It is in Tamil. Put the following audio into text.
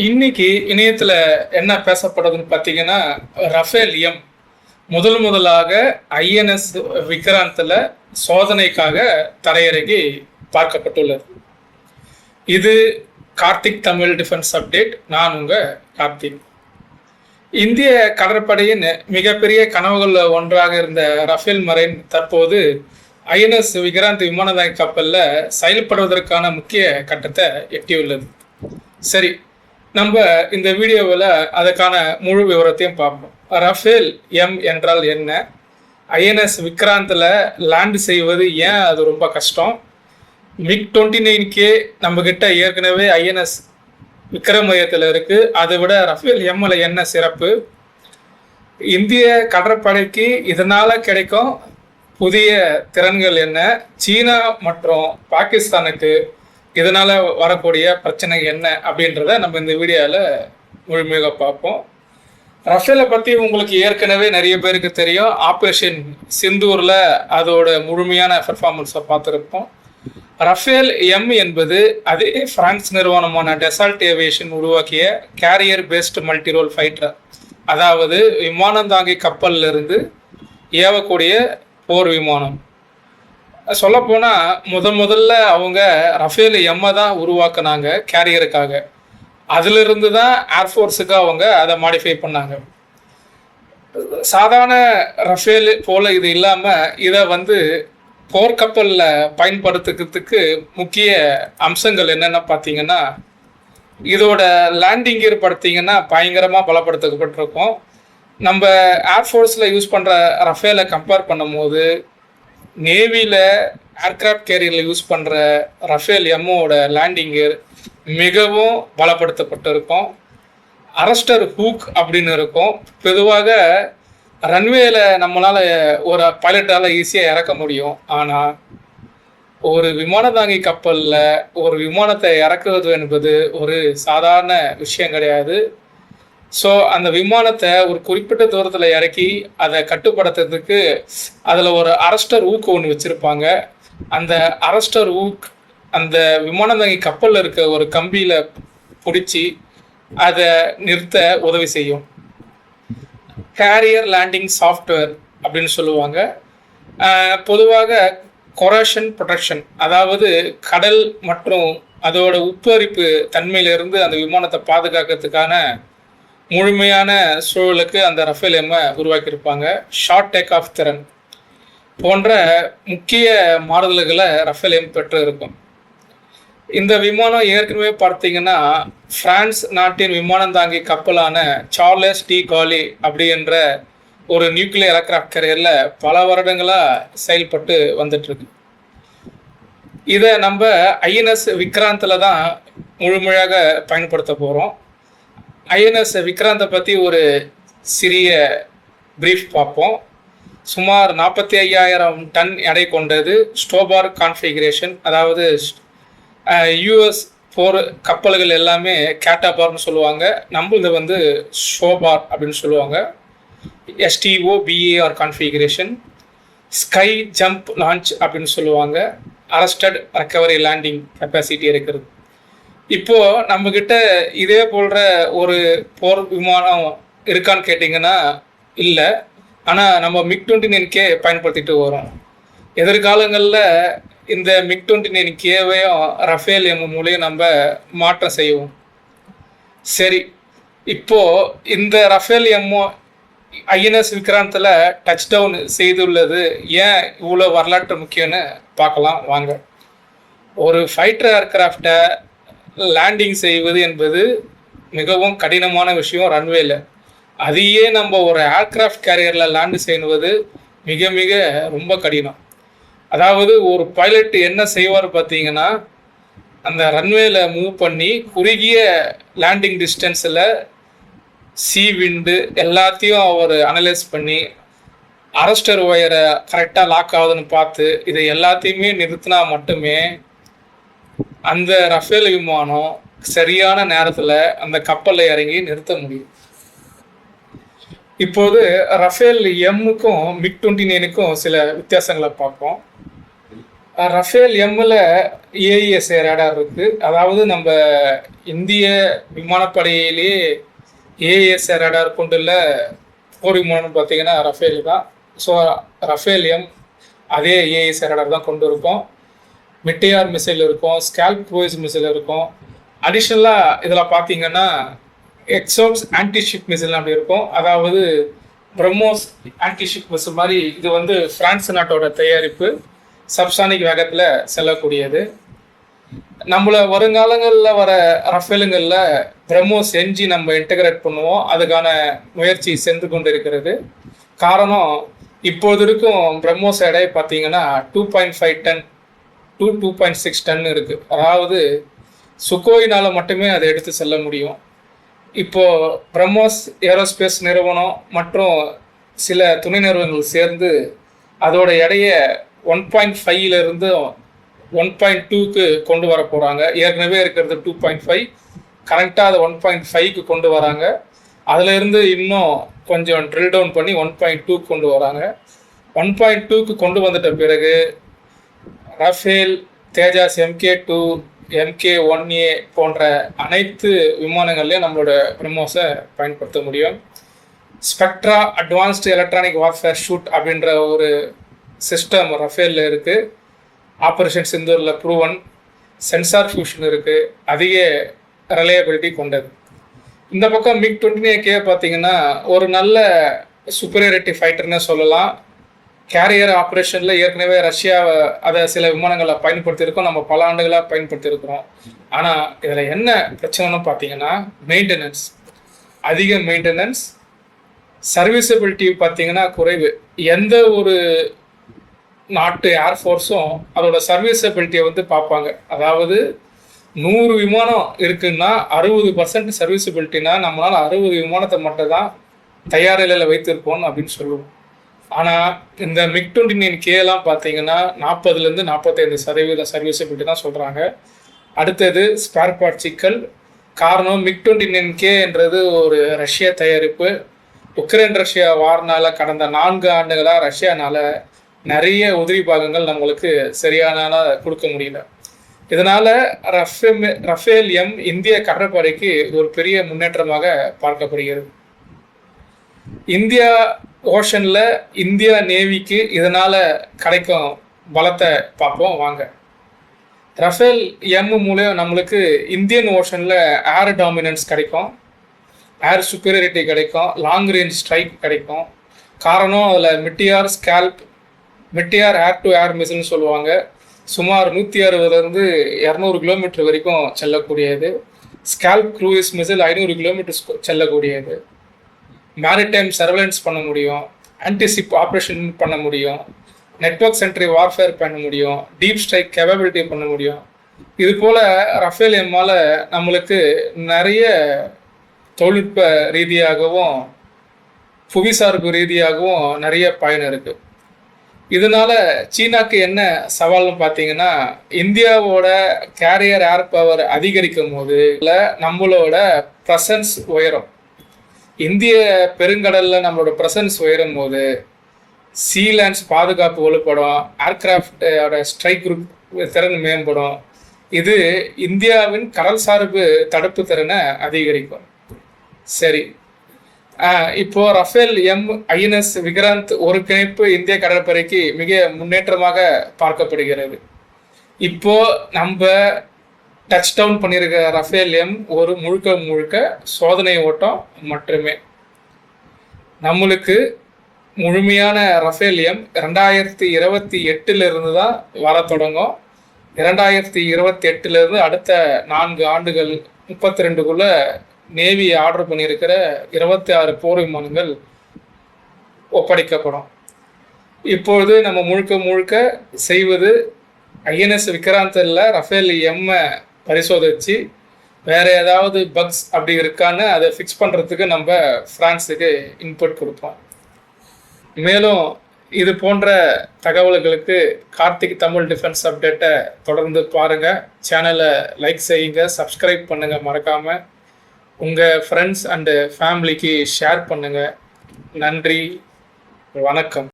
இன்னைக்கு இணையத்துல என்ன பேசப்படுதுன்னு பார்த்தீங்கன்னா, ரஃபேல் எம் முதலாக ஐஎன்எஸ் விக்ராந்த்ல சோதனைக்காக தரையிறங்கி பார்க்கப்பட்டுள்ளது. இது கார்த்திக் தமிழ் டிஃபென்ஸ் அப்டேட். நான் உங்க கார்த்திக். இந்திய கடற்படையின் மிகப்பெரிய கனவுகள் ஒன்றாக இருந்த ரஃபேல் மரைன் தற்போது ஐஎன்எஸ் விக்ராந்த் விமானதாங்கி கப்பலில் செயல்படுவதற்கான முக்கிய கட்டத்தை எட்டியுள்ளது. சரி, நம்ம இந்த வீடியோவில் அதுக்கான முழு விவரத்தையும் பார்ப்போம். ரஃபேல் எம் என்றால் என்ன, ஐஎன்எஸ் விக்ராந்தில் லேண்ட் செய்வது ஏன் அது ரொம்ப கஷ்டம், MiG-29K நம்மக்கிட்ட ஏற்கனவே ஐஎன்எஸ் விக்ரம் மையத்தில் இருக்குது, அதை விட ரஃபேல் எம்மில் என்ன சிறப்பு, இந்திய கடற்படைக்கு இதனால் கிடைக்கும் புதிய திறன்கள் என்ன, சீனா மற்றும் பாகிஸ்தானுக்கு இதனால் வரக்கூடிய பிரச்சனை என்ன அப்படின்றத நம்ம இந்த வீடியோவில் முழுமையாக பார்ப்போம். ரஃபேலை பற்றி உங்களுக்கு ஏற்கனவே நிறைய பேருக்கு தெரியும். ஆப்ரேஷன் சிந்தூரில் அதோட முழுமையான பெர்ஃபார்மன்ஸை பார்த்துருப்போம். ரஃபேல் எம் என்பது அதே பிரான்ஸ் நிறுவனமான டெசால்ட் ஏவியேஷன் உருவாக்கிய கேரியர் பேஸ்டு மல்டிரோல் ஃபைட்டர், அதாவது விமானந்தாங்கி கப்பலில் இருந்து ஏவக்கூடிய போர் விமானம். சொல்லப்போனால் முதல்ல அவங்க ரஃபேல் எம்மை தான் உருவாக்குனாங்க கேரியருக்காக. அதிலிருந்து தான் ஏர்ஃபோர்ஸுக்கு அவங்க அதை மாடிஃபை பண்ணாங்க. சாதாரண ரஃபேல் போல் இது இல்லாமல் இதை போர்க்கப்பலில் பயன்படுத்துக்கிறதுக்கு முக்கிய அம்சங்கள் என்னென்ன பார்த்தீங்கன்னா, இதோட லேண்டிங் கியர் பார்த்தீங்கன்னா பயங்கரமாக பலப்படுத்தப்பட்டிருக்கும். நம்ம ஏர்ஃபோர்ஸில் யூஸ் பண்ணுற ரஃபேலை கம்பேர் பண்ணும்போது நேவியில் ஏர்க்ராஃப்ட் கேரியரில் யூஸ் பண்ணுற ரஃபேல் எம்மோட லேண்டிங் கியர் மிகவும் பலப்படுத்தப்பட்டிருக்கும். அரஸ்டர் ஹூக் அப்படின்னு இருக்கும். பொதுவாக ரன்வேல நம்மளால் ஒரு பைலட்டால் ஈஸியாக இறக்க முடியும். ஆனால் ஒரு விமானந்தாங்கி கப்பலில் ஒரு விமானத்தை இறக்குவது என்பது ஒரு சாதாரண விஷயம் கிடையாது. ஸோ அந்த விமானத்தை ஒரு குறிப்பிட்ட தூரத்தில் இறக்கி அதை கட்டுப்படுத்துறதுக்கு அதில் ஒரு அரஸ்டர் ஊக்கு ஒன்று வச்சுருப்பாங்க. அந்த அரஸ்டர் ஊக் அந்த விமானந்தாங்கி கப்பலில் இருக்க ஒரு கம்பியில் பிடிச்சி அதை நிறுத்த உதவி செய்யும். கேரியர் லேண்டிங் சாஃப்ட்வேர் அப்படின்னு சொல்லுவாங்க. பொதுவாக கொரோஷன் ப்ரொடெக்ஷன், அதாவது கடல் மற்றும் அதோட உப்பரிப்பு தன்மையிலிருந்து அந்த விமானத்தை பாதுகாக்கிறதுக்கான முழுமையான சூழலுக்கு அந்த ரஃபேல் எம்மை உருவாக்கியிருப்பாங்க. ஷார்ட் டேக் ஆஃப் திறன் போன்ற முக்கிய மாறுதல்களை ரஃபேல் எம் பெற்று இருக்கும். இந்த விமானம் ஏற்கனவே பார்த்தீங்கன்னா பிரான்ஸ் நாட்டின் விமானந்தாங்கி கப்பலான சார்லஸ் டி காலி அப்படின்ற ஒரு நியூக்ளியர் ஏர்க்ராஃப்ட் கேரியரில் பல வருடங்களாக செயல்பட்டு வந்துட்டுருக்கு. இதை நம்ம ஐஎன்எஸ் விக்ராந்தில் தான் முழுமையாக பயன்படுத்த போகிறோம். ஐஎன்எஸ் விக்ராந்தை பற்றி ஒரு சிறிய பிரீஃப் பார்ப்போம். சுமார் 45,000 டன் எடை கொண்டது. ஸ்டோபார் கான்ஃபிகரேஷன், அதாவது யூஎஸ் போர் கப்பல்கள் எல்லாமே கேட்டாபார்னு சொல்லுவாங்க. நம்மளது ஷோபார் அப்படின்னு சொல்லுவாங்க. STOBAR configuration. Sky jump launch அப்படின்னு சொல்லுவாங்க. அரஸ்டட் ரெக்கவரி லேண்டிங் கெப்பாசிட்டி இருக்கிறது. இப்போது நம்மக்கிட்ட இதே போன்ற ஒரு போர் விமானம் இருக்கான்னு கேட்டிங்கன்னா இல்லை. ஆனால் நம்ம MiG-29K பயன்படுத்திட்டு வரோம். எதிர்காலங்களில் இந்த MiG-29Kவையும் ரஃபேல் எம் மூலையும் நம்ம மாற்றம் செய்வோம். சரி, இப்போது இந்த ரஃபேல் எம்மோ ஐஎன்எஸ் விக்ராந்தில் டச் டவுன் செய்துள்ளது ஏன் இவ்வளோ வரலாற்று முக்கியம்னு பார்க்கலாம் வாங்க. ஒரு ஃபைட்டர் ஏர்க்ராஃப்டை லேண்டிங் செய்வது என்பது மிகவும் கடினமான விஷயம் ரன்வேல. அதையே நம்ம ஒரு ஏர்க்ராஃப்ட் கேரியரில் லேண்டு செய்வது மிக மிக ரொம்ப கடினம். அதாவது ஒரு பைலட் என்ன செய்வார் பார்த்தீங்கன்னா, அந்த ரன்வேல மூவ் பண்ணி குறுகிய லேண்டிங் டிஸ்டன்ஸில் சீ விண்டு எல்லாத்தையும் அவர் அனலைஸ் பண்ணி அரஸ்டர் ஒயரை கரெக்டாக லாக் ஆகுதுன்னு பார்த்து இதை எல்லாத்தையுமே நிறுத்தினா மட்டுமே அந்த ரஃபேல் விமானம் சரியான நேரத்தில் அந்த கப்பலில் இறங்கி நிறுத்த முடியும். இப்போது ரஃபேல் எம்முக்கும் MiG-29க்கும் சில வித்தியாசங்களை பார்ப்போம். ரஃபேல் எம்மில் ஏஇஎஸ்ஏ ரேடார் இருக்குது. அதாவது நம்ம இந்திய விமானப்படையிலேயே ஏஇஎஸ்ஏ ரேடார் கொண்டுள்ள போர் விமானம்னு பார்த்தீங்கன்னா ரஃபேல் தான். ஸோ ரஃபேல் எம் அதே ஏஇஎஸ்ஏ ரேடார் தான் கொண்டு இருக்கும். மிட்டியார் மிசைல் இருக்கும், ஸ்கேல்ப் க்ரூயிஸ் மிசைல் இருக்கும். அடிஷ்னலாக இதில் பார்த்தீங்கன்னா எக்ஸோம்ஸ் ஆன்டிஷிப் மிசைல் அப்படி இருக்கும். அதாவது பிரம்மோஸ் ஆன்டிஷிப் மிசைல் மாதிரி இது வந்து பிரான்ஸ் நாட்டோட தயாரிப்பு, சப்சானிக் வேகத்தில் செல்லக்கூடியது. நம்மள வருங்காலங்களில் வர ரஃபேலுங்களில் பிரம்மோஸ் என்ஜி நம்ம இன்டகிரேட் பண்ணுவோம். அதுக்கான முயற்சி சென்று கொண்டு இருக்கிறது. காரணம், இப்போது இருக்கும் பிரம்மோஸ் எடை பார்த்தீங்கன்னா 2.5 டன் to 2.6 டன் இருக்குது. அதாவது சுக்கோயினால் மட்டுமே அதை எடுத்து செல்ல முடியும். இப்போது பிரம்மோஸ் ஏரோஸ்பேஸ் நிறுவனம் மற்றும் சில துணை நிறுவனங்கள் சேர்ந்து அதோட எடையை 1.5லேருந்து 1.2க்கு கொண்டு வர போகிறாங்க. ஏற்கனவே இருக்கிறது 2.5, கரெக்டாக அதை 1.5க்கு கொண்டு வராங்க. அதிலிருந்து இன்னும் கொஞ்சம் ட்ரில் டவுன் பண்ணி 1.2க்கு கொண்டு வராங்க. 1.2க்கு கொண்டு வந்துட்ட பிறகு ரஃபேல், தேஜாஸ் MK2, MK1A போன்ற அனைத்து விமானங்கள்லையும் நம்மளோட பிரம்மோஸை பயன்படுத்த முடியும். Spectra advanced electronic warfare suit அப்படின்ற ஒரு சிஸ்டம் ரஃபேலில் இருக்குது. ஆப்ரேஷன் சிந்தூரில் ப்ரூவன். சென்சார் ஃபியூஷன் இருக்குது, அதிக ரிலையபிலிட்டி கொண்டது. இந்த பக்கம் MiG-29K பார்த்தீங்கன்னா ஒரு நல்ல சுப்பீரியாரிட்டி ஃபைட்டர்னு சொல்லலாம். கேரியர் ஆப்ரேஷனில் ஏற்கனவே ரஷ்யாவை அதை சில விமானங்களை பயன்படுத்தியிருக்கோம், நம்ம பல ஆண்டுகளாக பயன்படுத்தியிருக்கிறோம். ஆனால் இதில் என்ன பிரச்சனைன்னு பார்த்தீங்கன்னா மெயின்டெனன்ஸ், அதிக மெயின்டெனன்ஸ். சர்வீசபிலிட்டி பார்த்தீங்கன்னா குறைவு. எந்த ஒரு நாட்டு ஏர்ஃபோர்ஸும் அதோட சர்வீசபிலிட்டியை வந்து பார்ப்பாங்க. அதாவது 100 விமானம் இருக்குன்னா 60% சர்வீசபிலிட்டினா நம்மளால் 60 விமானத்தை மட்டும் தான் தயார் நிலையில் வைத்திருப்போம் அப்படின்னு சொல்லுவோம். ஆனால் இந்த MiG-29Kலாம் பார்த்தீங்கன்னா 40லேருந்து 45% சர்வீசபிலிட்டி தான் சொல்கிறாங்க. அடுத்தது ஸ்பேர் பார்ட் சிக்கல். காரணம், MiG-29Kன்றது ஒரு ரஷ்ய தயாரிப்பு. உக்ரைன் ரஷ்யா வார்னால கடந்த 4 ஆண்டுகளாக ரஷ்யானால் நிறைய உதிரி பாகங்கள் நம்மளுக்கு சரியான கொடுக்க முடியல. இதனால் ரஃபேல் எம் இந்திய கடற்படைக்கு ஒரு பெரிய முன்னேற்றமாக பார்க்கப்படுகிறது. இந்தியா ஓஷனில் இந்தியா நேவிக்கு இதனால் கிடைக்கும் பலத்தை பார்ப்போம் வாங்க. ரஃபேல் எம் மூலம் நம்மளுக்கு இந்தியன் ஓஷனில் ஏர் டாமினன்ஸ் கிடைக்கும், ஏர் சுப்பீரியாரிட்டி கிடைக்கும், லாங் ரேஞ்ச் ஸ்ட்ரைக் கிடைக்கும். காரணம், அதில் மிட்டியார் ஏர் டு ஏர் மிசைல்னு சொல்லுவாங்க. சுமார் 160லேருந்து 200 கிலோமீட்டர் வரைக்கும் செல்லக்கூடியது. ஸ்கேல்ப் க்ரூயிஸ் மிசைல் 500 கிலோமீட்டர் செல்லக்கூடியது. மேரிடைம் சர்வேலன்ஸ் பண்ண முடியும், ஆன்டிசிப் ஆப்ரேஷன் பண்ண முடியும், நெட்வொர்க் சென்ட்ரி வார்ஃபேர் பண்ண முடியும், டீப் ஸ்ட்ரைக் கேப்பபிலிட்டி பண்ண முடியும். இது போல் ரஃபேல் எம்மால் நம்மளுக்கு நிறைய தொழில்நுட்ப ரீதியாகவும் புவிசார்பு ரீதியாகவும் நிறைய பயன் இருக்குது. இதனால சீனாக்கு என்ன சவால்னு பார்த்தீங்கன்னா, இந்தியாவோட கேரியர் ஏர் பவர் அதிகரிக்கும் போது நம்மளோட ப்ரெசன்ஸ் உயரும். இந்திய பெருங்கடலில் நம்மளோட ப்ரெசன்ஸ் உயரும் போது சீலேண்ட்ஸ் பாதுகாப்பு வலுப்படும், ஏர்கிராஃப்டோட ஸ்ட்ரைக் குரூப் திறன் மேம்படும். இது இந்தியாவின் கடல் சார்பு தடுப்பு திறனை அதிகரிக்கும். சரி, இப்போ ரஃபேல் எம் INS விக்ராந்த் ஒருங்கிணைப்பு இந்திய கடற்படைக்கு மிக முன்னேற்றமாக பார்க்கப்படுகிறது. இப்போ நம்ம டச் டவுன் பண்ணியிருக்க ரஃபேல் எம் ஒரு முழுக்க சோதனை ஓட்டம் மட்டுமே. நம்மளுக்கு முழுமையான ரஃபேல் எம் 2028 தான் வர தொடங்கும். 2028 அடுத்த 4 ஆண்டுகள் 32க்குள்ள நேவி ஆர்டர் பண்ணியிருக்கிற 26 போர் விமானங்கள் ஒப்படைக்கப்படும். இப்பொழுது நம்ம முழுக்க செய்வது INS விக்ராந்த் இல்லை, ரஃபேல் எம்மை பரிசோதித்து வேறு ஏதாவது பக்ஸ் அப்படி இருக்கான்னு அதை ஃபிக்ஸ் பண்ணுறதுக்கு நம்ம ஃப்ரான்ஸுக்கு இன்புட் கொடுப்போம். மேலும் இது போன்ற தகவல்களுக்கு கார்த்திக் தமிழ் டிஃபென்ஸ் அப்டேட்டை தொடர்ந்து பாருங்கள். சேனலை லைக் செய்யுங்க, சப்ஸ்கிரைப் பண்ணுங்கள் மறக்காமல். உங்கள் ஃப்ரெண்ட்ஸ் அண்டு ஃபேமிலிக்கு ஷேர் பண்ணுங்கள். நன்றி, வணக்கம்.